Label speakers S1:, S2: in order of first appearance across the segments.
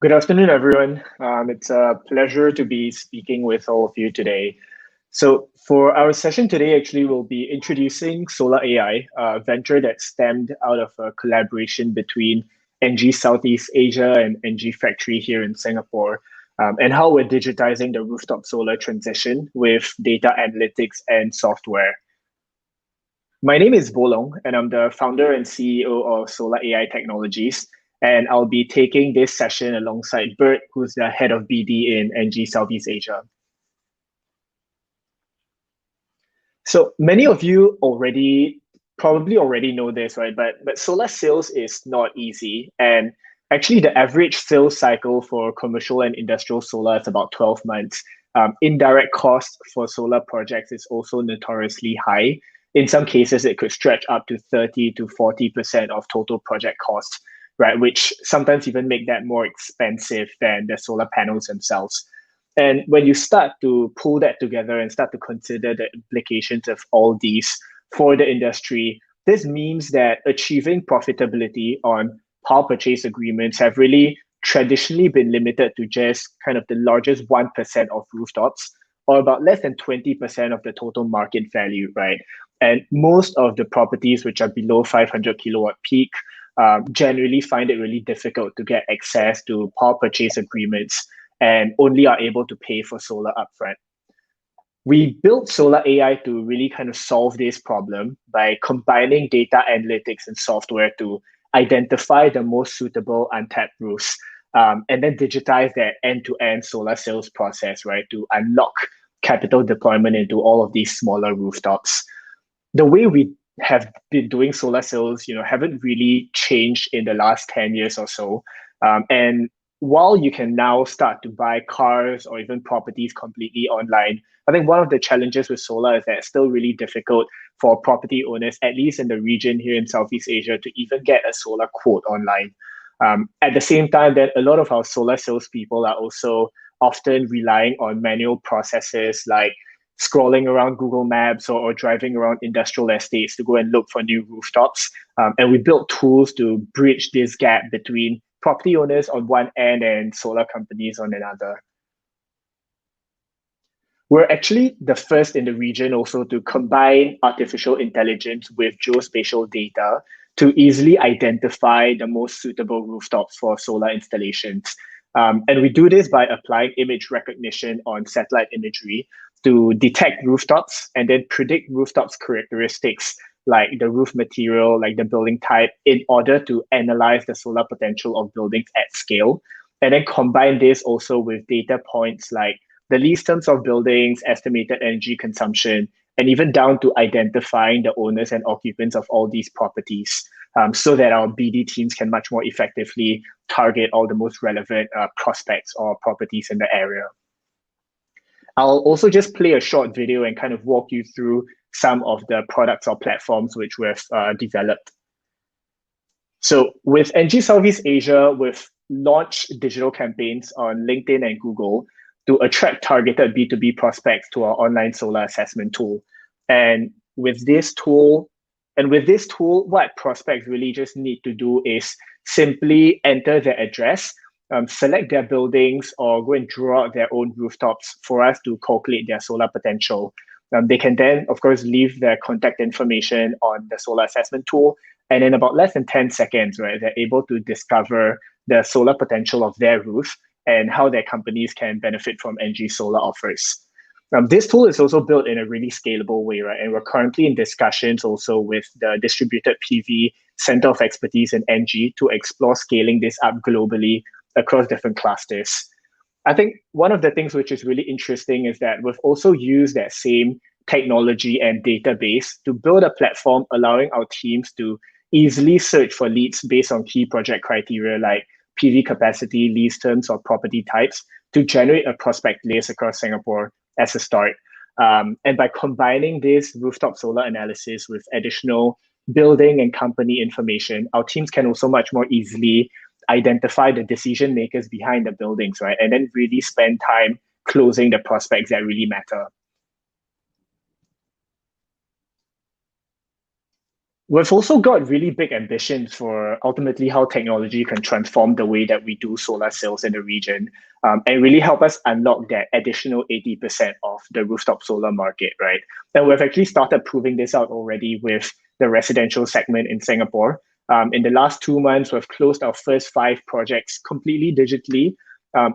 S1: Good afternoon, everyone. It's a pleasure to be speaking with all of you today. So, for our session today, actually, we'll be introducing Solar AI, a venture that stemmed out of a collaboration between ENGIE Southeast Asia and ENGIE Factory here in Singapore, and how we're digitizing the rooftop solar transition with data analytics and software. My name is Bolong, and I'm the founder and CEO of Solar AI Technologies. And I'll be taking this session alongside Bert, who's the head of BD in ENGIE Southeast Asia. So many of you probably already know this, right? But solar sales is not easy. And actually, the average sales cycle for commercial and industrial solar is about 12 months. Indirect cost for solar projects is also notoriously high. In some cases, it could stretch up to 30 to 40% of total project costs, right? Which sometimes even make that more expensive than the solar panels themselves. And when you start to pull that together and start to consider the implications of all these for the industry, this means that achieving profitability on power purchase agreements have really traditionally been limited to just kind of the largest 1% of rooftops, or about less than 20% of the total market value, right? And most of the properties which are below 500 kilowatt peak generally find it really difficult to get access to power purchase agreements and only are able to pay for solar upfront. We built Solar AI to really kind of solve this problem by combining data analytics and software to identify the most suitable untapped roofs, and then digitize that end-to-end solar sales process, right, to unlock capital deployment into all of these smaller rooftops. The way we have been doing solar sales, haven't really changed in the last 10 years or so. And while you can now start to buy cars or even properties completely online, I think one of the challenges with solar is that it's still really difficult for property owners, at least in the region here in Southeast Asia, to even get a solar quote online. At the same time, that a lot of our solar salespeople are also often relying on manual processes like scrolling around Google Maps or driving around industrial estates to go and look for new rooftops. And we built tools to bridge this gap between property owners on one end and solar companies on another. We're actually the first in the region also to combine artificial intelligence with geospatial data to easily identify the most suitable rooftops for solar installations. And we do this by applying image recognition on satellite imagery to detect rooftops and then predict rooftops characteristics like the roof material, like the building type, in order to analyze the solar potential of buildings at scale. And then combine this also with data points like the lease terms of buildings, estimated energy consumption, and even down to identifying the owners and occupants of all these properties, so that our BD teams can much more effectively target all the most relevant prospects or properties in the area. I'll also just play a short video and kind of walk you through some of the products or platforms which we've developed. So with ENGIE Southeast Asia, we've launched digital campaigns on LinkedIn and Google to attract targeted B2B prospects to our online solar assessment tool. And with this tool, what prospects really just need to do is simply enter their address, select their buildings, or go and draw out their own rooftops for us to calculate their solar potential. They can then, of course, leave their contact information on the solar assessment tool. And in about less than 10 seconds, right, they're able to discover the solar potential of their roof and how their companies can benefit from ENGIE solar offers. This tool is also built in a really scalable way, right? And we're currently in discussions also with the Distributed PV Center of Expertise in ENGIE to explore scaling this up globally across different clusters. I think one of the things which is really interesting is that we've also used that same technology and database to build a platform allowing our teams to easily search for leads based on key project criteria like PV capacity, lease terms, or property types to generate a prospect list across Singapore as a start. And by combining this rooftop solar analysis with additional building and company information, our teams can also much more easily identify the decision makers behind the buildings, right? And then really spend time closing the prospects that really matter. We've also got really big ambitions for ultimately how technology can transform the way that we do solar sales in the region, and really help us unlock that additional 80% of the rooftop solar market, right? And we've actually started proving this out already with the residential segment in Singapore. In the last 2 months, we've closed our first 5 projects completely digitally.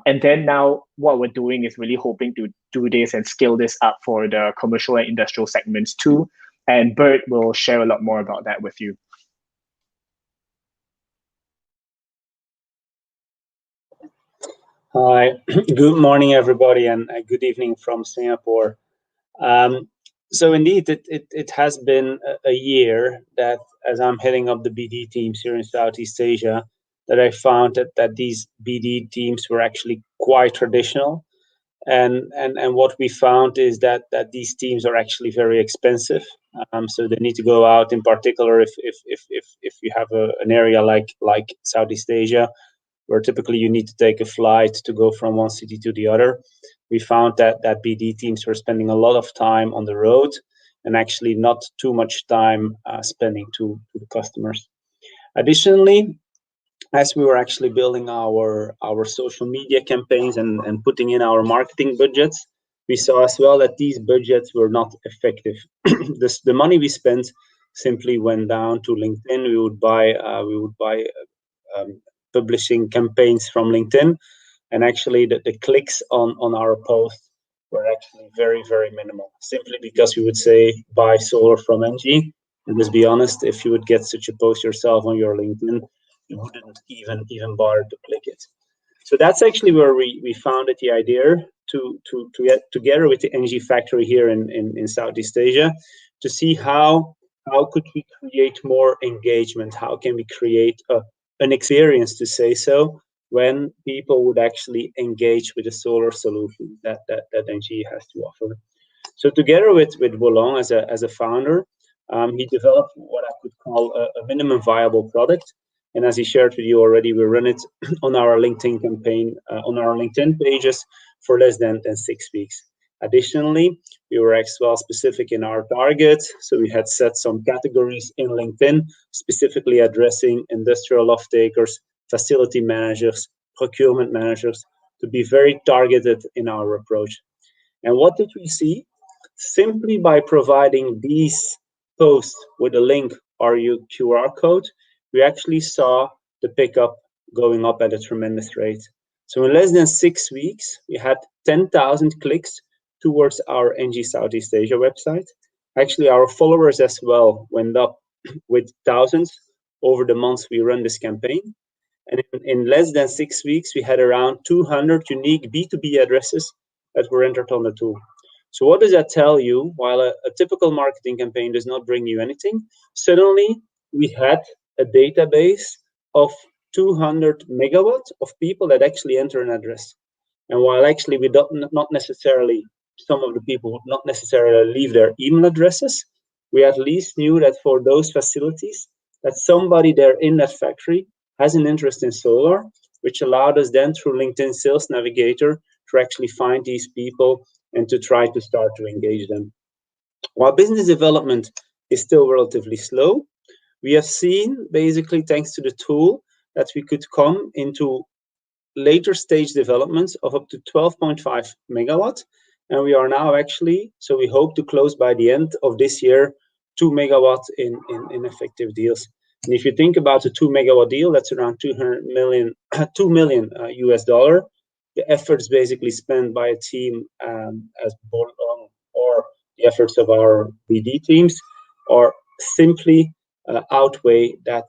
S1: And then now what we're doing is really hoping to do this and scale this up for the commercial and industrial segments too. And Bert will share a lot more about that with you.
S2: Hi, good morning, everybody, and good evening from Singapore. So indeed, it has been a year that, as I'm heading up the BD teams here in Southeast Asia, that I found that these BD teams were actually quite traditional. And what we found is that these teams are actually very expensive. So they need to go out, in particular, if you have an area like Southeast Asia, where typically you need to take a flight to go from one city to the other. We found that BD teams were spending a lot of time on the road and actually not too much time spending to the customers. Additionally, as we were actually building our social media campaigns and putting in our marketing budgets, we saw as well that these budgets were not effective. The money we spent simply went down to LinkedIn. We would buy publishing campaigns from LinkedIn, and actually the clicks on our posts were actually very, very minimal, simply because we would say buy solar from ENGIE. And let's be honest, if you would get such a post yourself on your LinkedIn, you wouldn't even bother to click it. So that's actually where we founded the idea to get together with the ENGIE factory here in Southeast Asia to see how could we create more engagement, how can we create an experience, to say so, when people would actually engage with the solar solution that ENGIE has to offer. So together with Bolong as a founder, he developed what I could call a minimum viable product. And as he shared with you already, we run it on our LinkedIn campaign, on our LinkedIn pages for less than 6 weeks. Additionally, we were as well specific in our targets. So we had set some categories in LinkedIn, specifically addressing industrial off-takers, facility managers, procurement managers, to be very targeted in our approach. And what did we see? Simply by providing these posts with a link or QR code, we actually saw the pickup going up at a tremendous rate. So in less than 6 weeks, we had 10,000 clicks towards our ENGIE Southeast Asia website. Actually, our followers as well went up with thousands over the months we run this campaign. And in less than 6 weeks, we had around 200 unique B2B addresses that were entered on the tool. So what does that tell you? While a typical marketing campaign does not bring you anything, suddenly we had a database of 200 megawatts of people that actually enter an address. And while actually we don't not necessarily, some of the people would not necessarily leave their email addresses, we at least knew that for those facilities, that somebody there in that factory has an interest in solar, which allowed us then through LinkedIn Sales Navigator to actually find these people and to try to start to engage them. While business development is still relatively slow, we have seen, basically thanks to the tool, that we could come into later stage developments of up to 12.5 megawatts. And we are now actually, so we hope to close by the end of this year, 2 megawatts in effective deals. And if you think about a 2 megawatt deal, that's around 2 million US dollar. The efforts basically spent by a team as Bolong or the efforts of our BD teams are simply outweigh that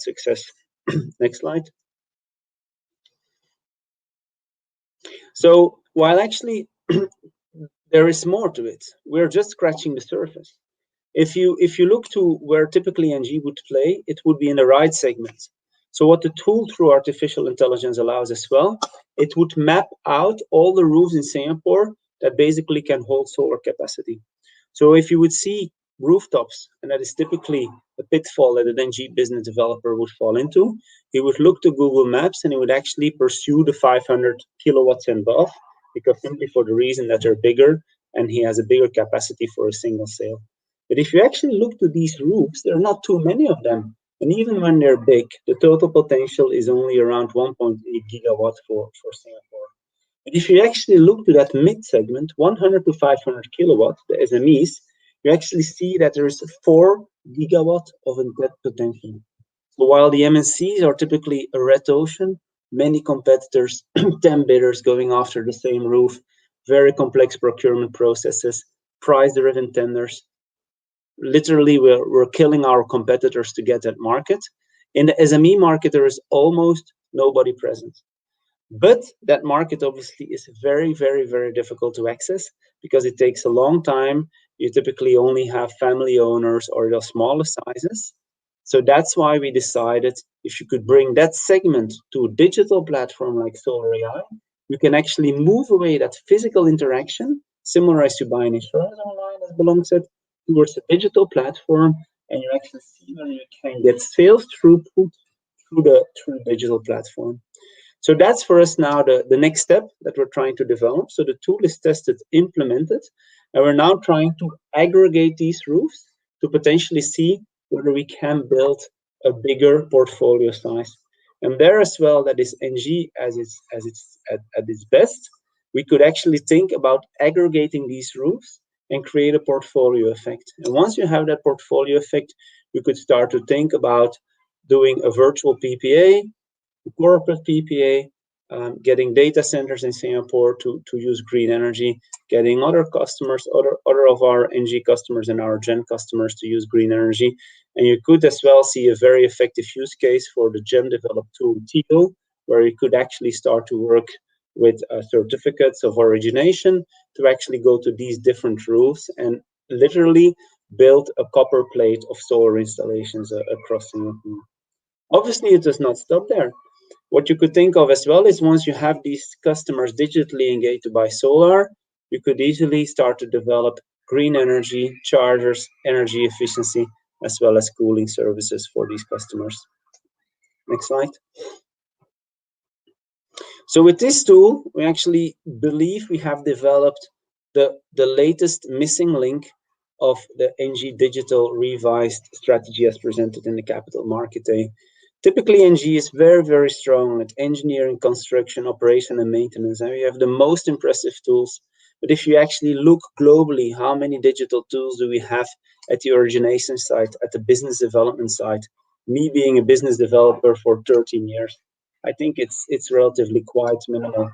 S2: success. Next slide. So while actually there is more to it, we're just scratching the surface. If you look to where typically ENGIE would play, it would be in the right segment. So what the tool through artificial intelligence allows as well, it would map out all the roofs in Singapore that basically can hold solar capacity. So if you would see rooftops, and that is typically a pitfall that an ENGIE business developer would fall into, he would look to Google Maps and he would actually pursue the 500 kilowatts and above, because simply for the reason that they're bigger and he has a bigger capacity for a single sale. But if you actually look to these roofs, there are not too many of them. And even when they're big, the total potential is only around 1.8 gigawatts for Singapore. But if you actually look to that mid segment, 100 to 500 kilowatts, the SMEs, you actually see that there is 4 gigawatts of untapped potential. So while the MNCs are typically a red ocean, many competitors, 10 bidders going after the same roof, very complex procurement processes, price-driven tenders. Literally, we're killing our competitors to get that market. In the SME market, there is almost nobody present. But that market obviously is very, very, very difficult to access because it takes a long time. You typically only have family owners or the smaller sizes. So that's why we decided if you could bring that segment to a digital platform like Solar AI, you can actually move away that physical interaction, similar as you buy an insurance online, as Bolong said, towards a digital platform, and you actually see where you can get sales throughput through the digital platform. So that's for us now the next step that we're trying to develop. So the tool is tested, implemented, and we're now trying to aggregate these roofs to potentially see whether we can build a bigger portfolio size. And there as well, that is ENGIE as it's at its best. We could actually think about aggregating these roofs and create a portfolio effect. And once you have that portfolio effect, you could start to think about doing a virtual PPA, corporate PPA, getting data centers in Singapore to use green energy, getting other customers, other of our ENGIE customers and our Gen customers to use green energy. And you could as well see a very effective use case for the Gen developed tool TIO, where you could actually start to work with certificates of origination to actually go to these different roofs and literally build a copper plate of solar installations across Singapore. Obviously, it does not stop there. What you could think of as well is once you have these customers digitally engaged to buy solar, you could easily start to develop green energy, chargers, energy efficiency, as well as cooling services for these customers. Next slide. So with this tool, we actually believe we have developed the latest missing link of the ENGIE Digital revised strategy as presented in the Capital Market Day. Typically, ENGIE is very, very strong at engineering, construction, operation, and maintenance, and we have the most impressive tools. But if you actually look globally, how many digital tools do we have at the origination side, at the business development side? Me being a business developer for 13 years, I think it's relatively quite minimal.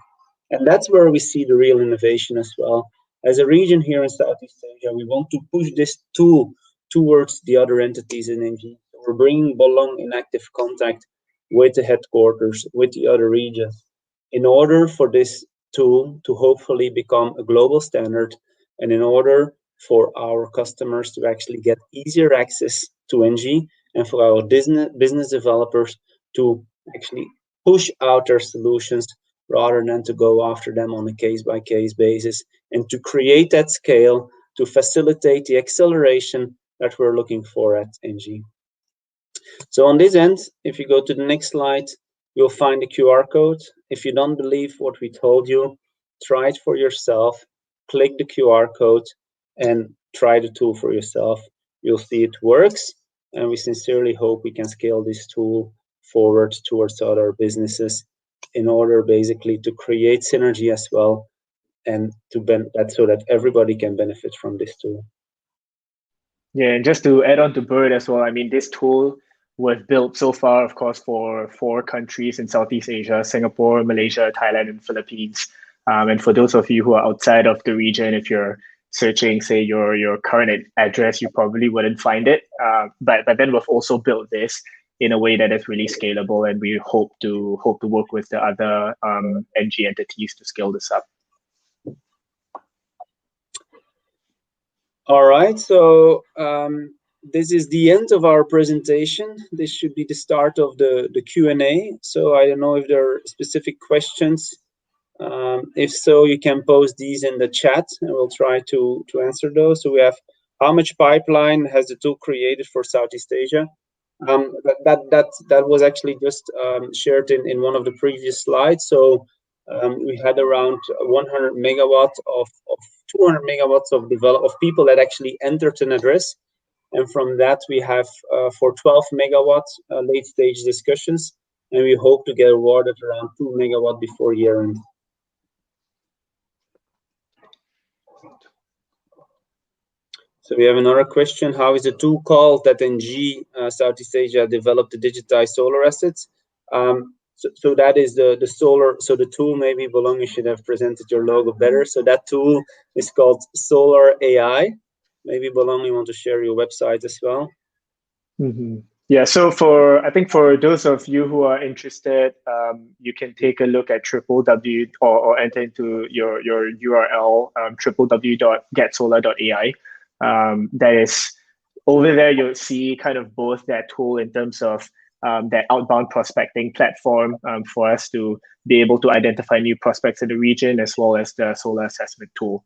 S2: And that's where we see the real innovation as well. As a region here in Southeast Asia, we want to push this tool towards the other entities in ENGIE. We're bringing Bolong in active contact with the headquarters, with the other regions, in order for this tool to hopefully become a global standard, and in order for our customers to actually get easier access to ENGIE, and for our business developers to actually push out their solutions rather than to go after them on a case-by-case basis, and to create that scale to facilitate the acceleration that we're looking for at ENGIE. So on this end, if you go to the next slide, you'll find the QR code. If you don't believe what we told you, try it for yourself, click the QR code and try the tool for yourself. You'll see it works, and we sincerely hope we can scale this tool forward towards other businesses in order basically to create synergy as well, and to that so that everybody can benefit from this tool.
S1: Yeah, and just to add on to Bert as well, I mean, this tool was built so far, of course, for 4 countries in Southeast Asia: Singapore, Malaysia, Thailand, and Philippines. And for those of you who are outside of the region, if you're searching, say, your current address, you probably wouldn't find it. But then we've also built this in a way that is really scalable, and we hope to work with the other ENGIE entities to scale this up.
S2: All right, so this is the end of our presentation. This should be the start of the Q&A. So I don't know if there are specific questions. If so, you can post these in the chat and we'll try to answer those. So we have, how much pipeline has the tool created for Southeast Asia? That was actually just shared in one of the previous slides. So we had around 100 megawatts of 200 megawatts of people that actually entered an address. And from that, we have for 12 megawatts late stage discussions, and we hope to get awarded around 2 megawatt before year end. So we have another question. How is the tool called that ENGIE Southeast Asia developed to digitize solar assets? So that is the solar. So the tool, maybe Bolong, you should have presented your logo better. So that tool is called Solar AI. Maybe Bolong, you want to share your website as well?
S1: Mm-hmm. Yeah, so I think for those of you who are interested, you can take a look at www or enter into your URL, www.getsolar.ai. That is over there. You'll see kind of both that tool in terms of that outbound prospecting platform for us to be able to identify new prospects in the region, as well as the solar assessment tool.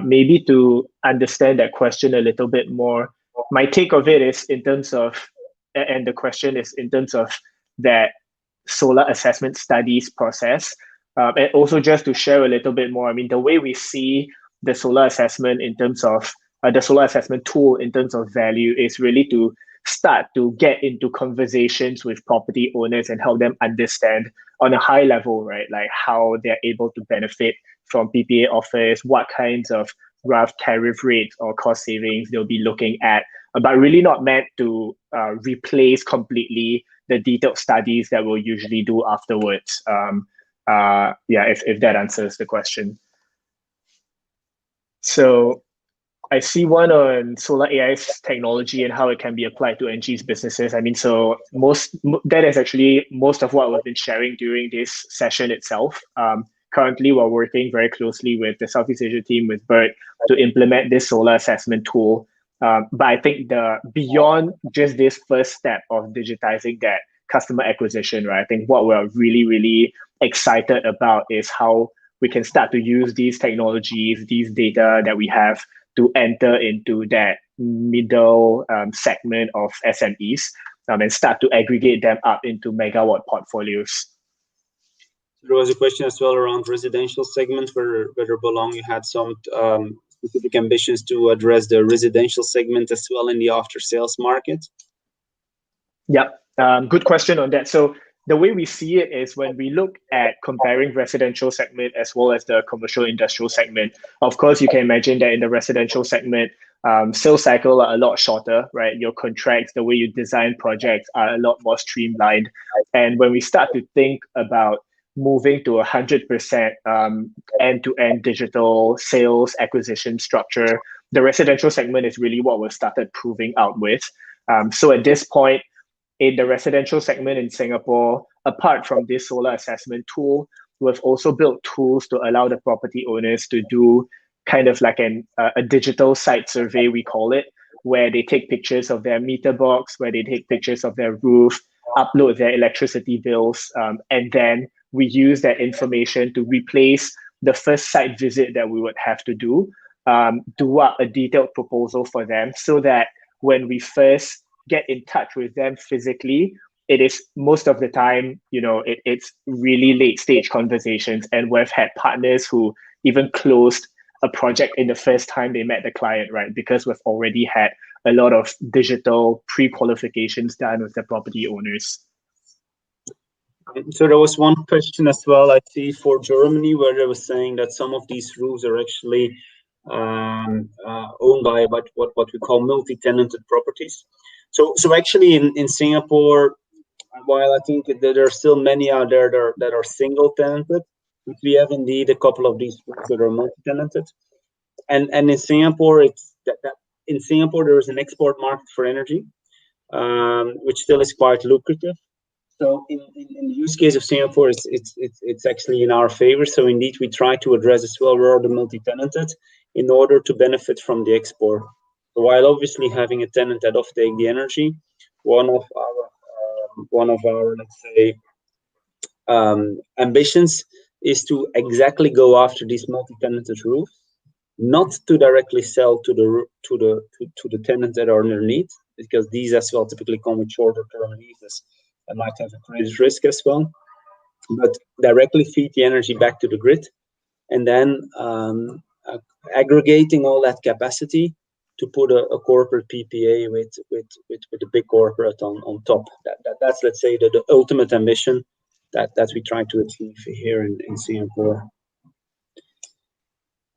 S1: Maybe to understand that question a little bit more, my take of it is in terms of, and the question is in terms of that solar assessment studies process. And also just to share a little bit more, I mean, the way we see the solar assessment in terms of the solar assessment tool in terms of value is really to start to get into conversations with property owners and help them understand on a high level, right? Like how they're able to benefit from PPA offers, what kinds of rough tariff rates or cost savings they'll be looking at, but really not meant to replace completely the detailed studies that we'll usually do afterwards. If that answers the question. So I see one on solar AI's technology and how it can be applied to ENGIE's businesses. I mean, so that is actually most of what we've been sharing during this session itself. Currently, we're working very closely with the Southeast Asia team, with Bert, to implement this solar assessment tool. But I think beyond just this first step of digitizing that customer acquisition, right? I think what we're really, really excited about is how we can start to use these technologies, these data that we have, to enter into that middle segment of SMEs and start to aggregate them up into megawatt portfolios.
S2: There was a question as well around residential segment, whether Bolong, you had some specific ambitions to address the residential segment as well in the after sales market.
S1: Yeah, good question on that. So the way we see it is when we look at comparing residential segment as well as the commercial industrial segment. Of course, you can imagine that in the residential segment, sales cycle are a lot shorter, right? Your contracts, the way you design projects are a lot more streamlined. And when we start to think about moving to 100% end-to-end digital sales acquisition structure, the residential segment is really what we've started proving out with. So at this point, in the residential segment in Singapore, apart from this solar assessment tool, we've also built tools to allow the property owners to do kind of like a digital site survey, we call it, where they take pictures of their meter box, where they take pictures of their roof, upload their electricity bills, and then we use that information to replace the first site visit that we would have to do up a detailed proposal for them, so that when we first get in touch with them physically, it is most of the time, it's really late stage conversations. And we've had partners who even closed a project in the first time they met the client, right? Because we've already had a lot of digital pre-qualifications done with the property owners.
S2: So there was one question as well, I see, for Germany, where they were saying that some of these roofs are actually owned by what we call multi-tenanted properties. So actually in Singapore, while I think that there are still many out there that are single tenanted, we have indeed a couple of these that are multi-tenanted. And in Singapore, it's that in Singapore there is an export market for energy, which still is quite lucrative. So in the use case of Singapore, it's actually in our favor. So indeed, we try to address as well where the multi-tenanted in order to benefit from the export. So while obviously having a tenant that offtake the energy, one of our let's say ambitions is to exactly go after these multi-tenanted roofs, not to directly sell to the tenants that are underneath, because these as well typically come with shorter term leases and might have a credit risk as well, but directly feed the energy back to the grid, and then aggregating all that capacity to put a corporate PPA with a big corporate on top. That's, let's say, the ultimate ambition that we try to achieve here in Singapore.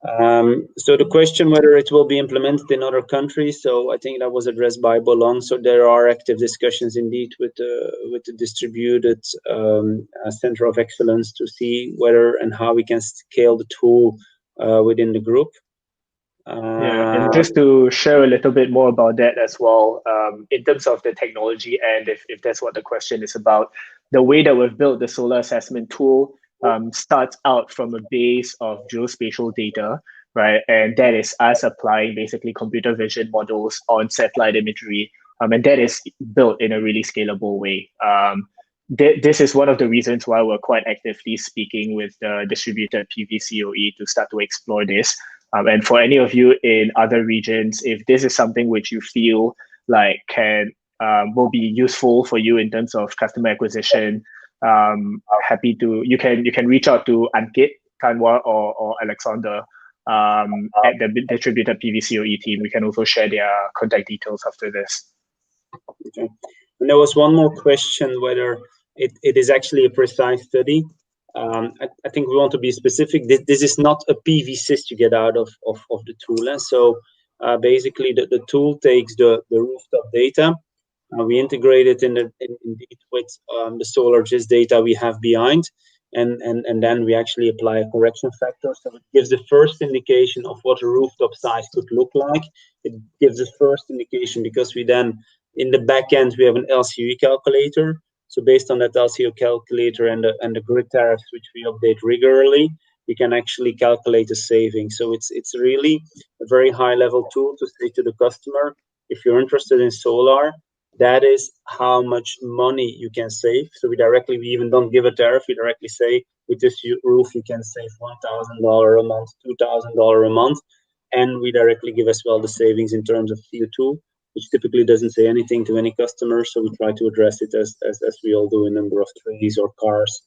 S2: So the question whether it will be implemented in other countries, so I think that was addressed by Bolong. So there are active discussions indeed with the distributed center of excellence to see whether and how we can scale the tool within the group.
S1: Yeah, and just to share a little bit more about that as well, in terms of the technology, and if that's what the question is about, the way that we've built the solar assessment tool starts out from a base of geospatial data, right? And that is us applying basically computer vision models on satellite imagery, and that is built in a really scalable way. This is one of the reasons why we're quite actively speaking with the distributed PV COE to start to explore this. And for any of you in other regions, if this is something which you feel like will be useful for you in terms of customer acquisition, happy to you can reach out to Ankit, Kanwar, or Alexander at the distributed PV COE team. We can also share their contact details after this.
S2: Okay. And there was one more question whether it is actually a precise study. I think we want to be specific. This is not a PV sys you get out of the tool. And so basically the tool takes the rooftop data. We integrate it indeed with the solar GIS data we have behind. And then we actually apply a correction factor. So it gives the first indication of what a rooftop size could look like. It gives the first indication because we then, in the back end, we have an LCOE calculator. So based on that LCO calculator and the grid tariffs, which we update regularly, we can actually calculate the savings. So it's really a very high level tool to say to the customer, if you're interested in solar, that is how much money you can save. So we even don't give a tariff. We directly say, with this roof, you can save $1,000 a month, $2,000 a month. And we directly give as well the savings in terms of CO2, which typically doesn't say anything to any customer. So we try to address it as we all do, a number of trees or cars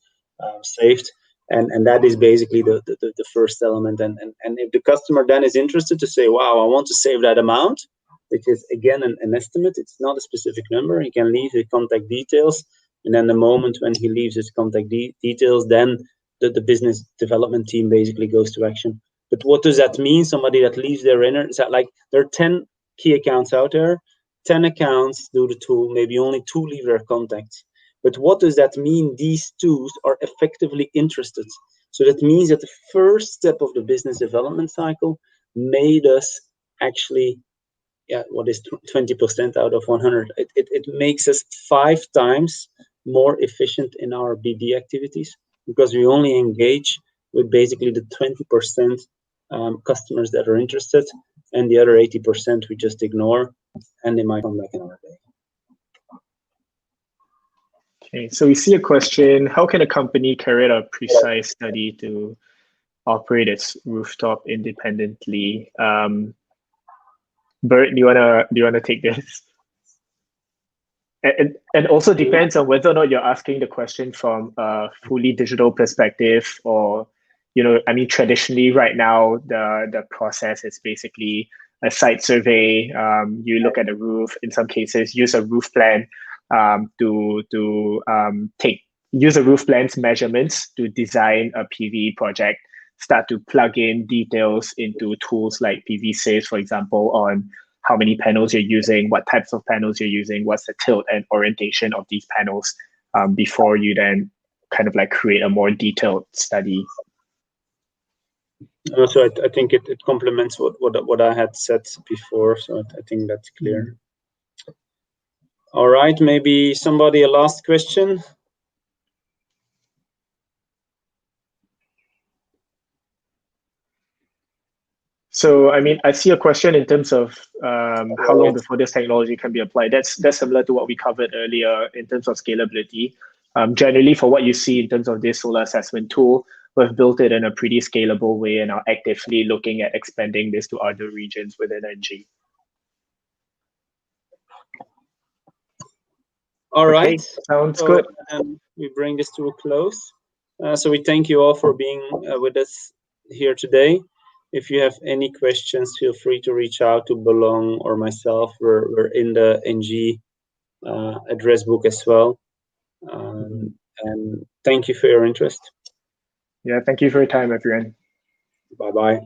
S2: saved. And that is basically the first element. And if the customer then is interested to say, wow, I want to save that amount, which is again an estimate, it's not a specific number, he can leave his contact details. And then the moment when he leaves his contact details, then the business development team basically goes to action. But what does that mean? Somebody that leaves their inner, is that like there are 10 key accounts out there, 10 accounts do the tool, maybe only 2 leave their contacts. But what does that mean? These 2 are effectively interested. So that means that the first step of the business development cycle made us actually, what is 20% out of 100? It makes us 5 times more efficient in our BD activities because we only engage with basically the 20% customers that are interested, and the other 80% we just ignore, and they might come back another day.
S1: Okay, so we see a question: how can a company carry out a precise study to operate its rooftop independently? Bert, do you wanna take this? And also depends on whether or not you're asking the question from a fully digital perspective, or I mean, traditionally right now the process is basically a site survey. You look at the roof, in some cases use a roof plan use a roof plan's measurements to design a PV project, start to plug in details into tools like PV Sys, for example, on how many panels you're using, what types of panels you're using, what's the tilt and orientation of these panels, before you then kind of like create a more detailed study.
S2: So I think it complements what I had said before, so I think that's clear. All right, maybe somebody a last question.
S1: So, I mean, I see a question in terms of how long before this technology can be applied. That's similar to what we covered earlier in terms of scalability. Generally, for what you see in terms of this solar assessment tool, we've built it in a pretty scalable way and are actively looking at expanding this to other regions within ENGIE.
S2: All right,
S1: sounds good.
S2: We bring this to a close. So we thank you all for being with us here today. If you have any questions, feel free to reach out to Bolong or myself. We're in the ENGIE address book as well. And thank you for your interest.
S1: Yeah, thank you for your time, everyone.
S2: Bye-bye.